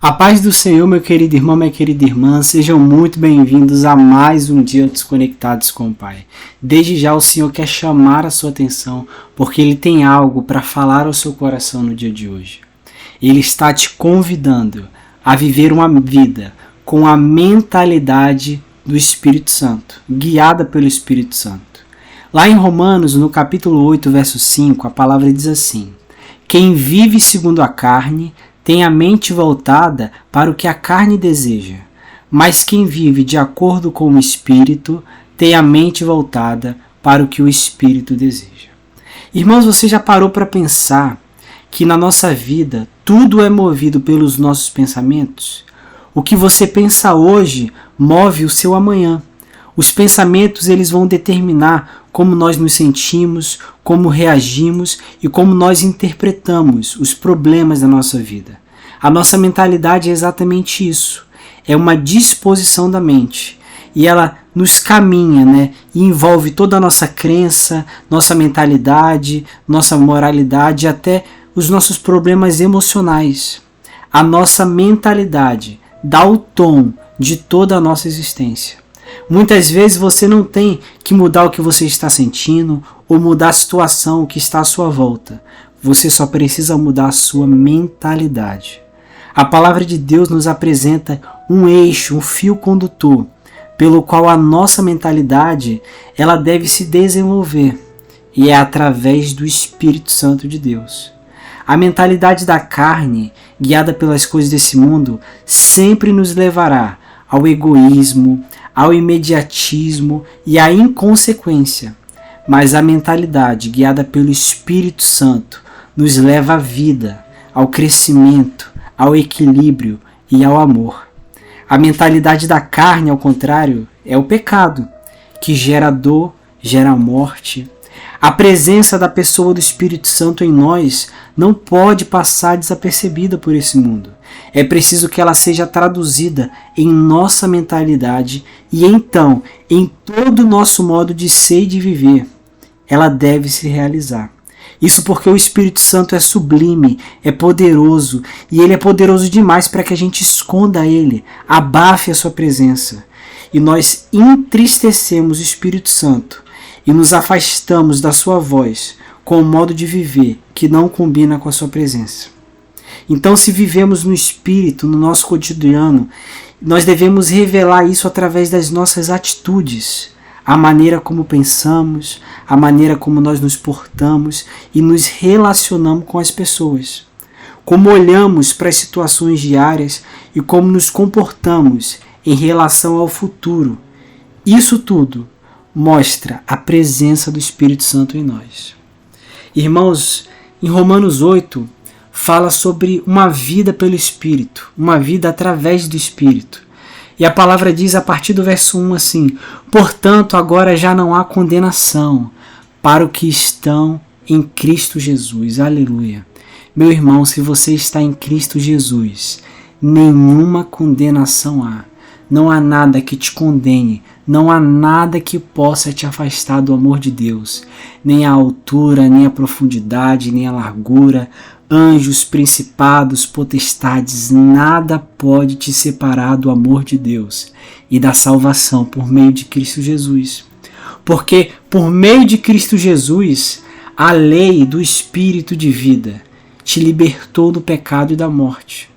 A paz do Senhor, meu querido irmão, minha querida irmã, sejam muito bem-vindos a mais um dia Desconectados com o Pai. Desde já o Senhor quer chamar a sua atenção, porque Ele tem algo para falar ao seu coração no dia de hoje. Ele está te convidando a viver uma vida com a mentalidade do Espírito Santo, guiada pelo Espírito Santo. Lá em Romanos, no capítulo 8, verso 5, a palavra diz assim: quem vive segundo a carne tem a mente voltada para o que a carne deseja, mas quem vive de acordo com o Espírito tem a mente voltada para o que o Espírito deseja. Irmãos, você já parou para pensar que na nossa vida tudo é movido pelos nossos pensamentos? O que você pensa hoje move o seu amanhã. Os pensamentos eles vão determinar como nós nos sentimos, como reagimos e como nós interpretamos os problemas da nossa vida. A nossa mentalidade é exatamente isso. É uma disposição da mente. E ela nos caminha, e envolve toda a nossa crença, nossa mentalidade, nossa moralidade, até os nossos problemas emocionais. A nossa mentalidade dá o tom de toda a nossa existência. Muitas vezes você não tem que mudar o que você está sentindo ou mudar a situação que está à sua volta. Você só precisa mudar a sua mentalidade. A palavra de Deus nos apresenta um eixo, um fio condutor, pelo qual a nossa mentalidade ela deve se desenvolver, e é através do Espírito Santo de Deus. A mentalidade da carne, guiada pelas coisas desse mundo, sempre nos levará ao egoísmo, ao imediatismo e à inconsequência. Mas a mentalidade guiada pelo Espírito Santo nos leva à vida, ao crescimento, ao equilíbrio e ao amor. A mentalidade da carne, ao contrário, é o pecado, que gera dor, gera morte. A presença da pessoa do Espírito Santo em nós não pode passar desapercebida por esse mundo. É preciso que ela seja traduzida em nossa mentalidade e então, em todo o nosso modo de ser e de viver, ela deve se realizar. Isso porque o Espírito Santo é sublime, é poderoso, e ele é poderoso demais para que a gente esconda ele, abafe a sua presença. E nós entristecemos o Espírito Santo e nos afastamos da sua voz com um modo de viver que não combina com a sua presença. Então, se vivemos no Espírito, no nosso cotidiano, nós devemos revelar isso através das nossas atitudes, a maneira como pensamos, a maneira como nós nos portamos e nos relacionamos com as pessoas, como olhamos para as situações diárias e como nos comportamos em relação ao futuro. Isso tudo mostra a presença do Espírito Santo em nós. Irmãos, em Romanos 8, fala sobre uma vida pelo Espírito, uma vida através do Espírito. E a palavra diz a partir do verso 1 assim: portanto, agora já não há condenação para o que estão em Cristo Jesus. Aleluia. Meu irmão, se você está em Cristo Jesus, nenhuma condenação há. Não há nada que te condene, não há nada que possa te afastar do amor de Deus. Nem a altura, nem a profundidade, nem a largura, anjos, principados, potestades, nada pode te separar do amor de Deus e da salvação por meio de Cristo Jesus. Porque por meio de Cristo Jesus, a lei do Espírito de vida te libertou do pecado e da morte.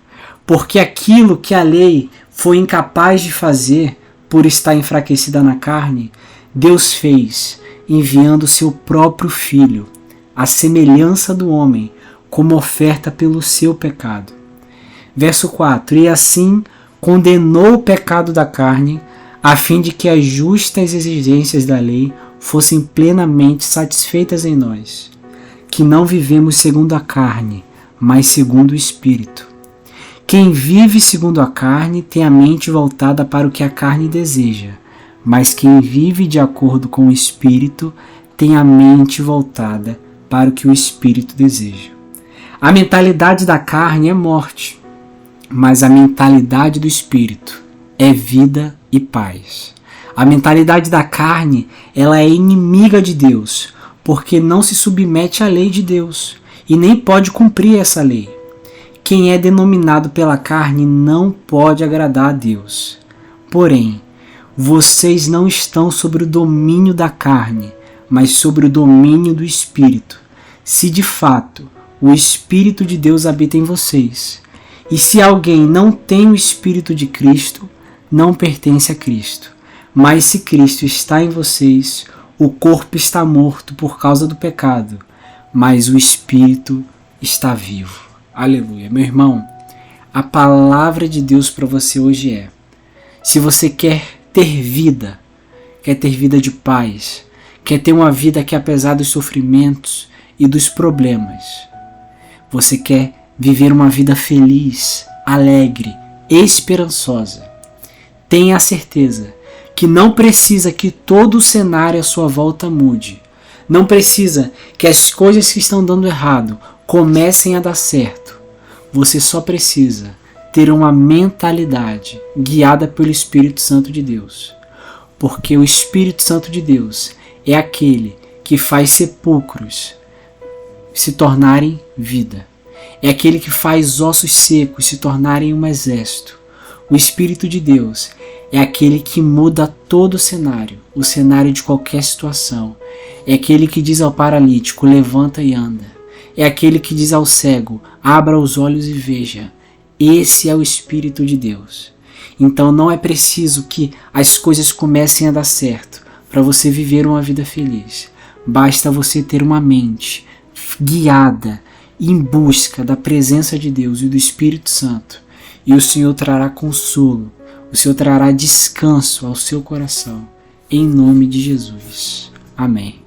Porque aquilo que a lei foi incapaz de fazer por estar enfraquecida na carne, Deus fez, enviando seu próprio Filho, à semelhança do homem, como oferta pelo seu pecado. Verso 4: e assim condenou o pecado da carne, a fim de que as justas exigências da lei fossem plenamente satisfeitas em nós, que não vivemos segundo a carne, mas segundo o Espírito. Quem vive segundo a carne tem a mente voltada para o que a carne deseja, mas quem vive de acordo com o Espírito tem a mente voltada para o que o Espírito deseja. A mentalidade da carne é morte, mas a mentalidade do Espírito é vida e paz. A mentalidade da carne, ela é inimiga de Deus, porque não se submete à lei de Deus e nem pode cumprir essa lei. quem é denominado pela carne não pode agradar a Deus. Porém, vocês não estão sob o domínio da carne, mas sob o domínio do Espírito, se de fato o Espírito de Deus habita em vocês. E se alguém não tem o Espírito de Cristo, não pertence a Cristo. Mas se Cristo está em vocês, o corpo está morto por causa do pecado, mas o Espírito está vivo. Aleluia. Meu irmão, a palavra de Deus para você hoje é: se você quer ter vida de paz, quer ter uma vida que apesar dos sofrimentos e dos problemas, você quer viver uma vida feliz, alegre, esperançosa, tenha a certeza que não precisa que todo o cenário à sua volta mude. Não precisa que as coisas que estão dando errado comecem a dar certo. Você só precisa ter uma mentalidade guiada pelo Espírito Santo de Deus. Porque o Espírito Santo de Deus é aquele que faz sepulcros se tornarem vida. É aquele que faz ossos secos se tornarem um exército. O Espírito de Deus é aquele que muda todo o cenário de qualquer situação. É aquele que diz ao paralítico: levanta e anda. É aquele que diz ao cego: abra os olhos e veja. Esse é o Espírito de Deus. Então não é preciso que as coisas comecem a dar certo para você viver uma vida feliz. Basta você ter uma mente guiada em busca da presença de Deus e do Espírito Santo. E o Senhor trará consolo, o Senhor trará descanso ao seu coração, em nome de Jesus. Amém.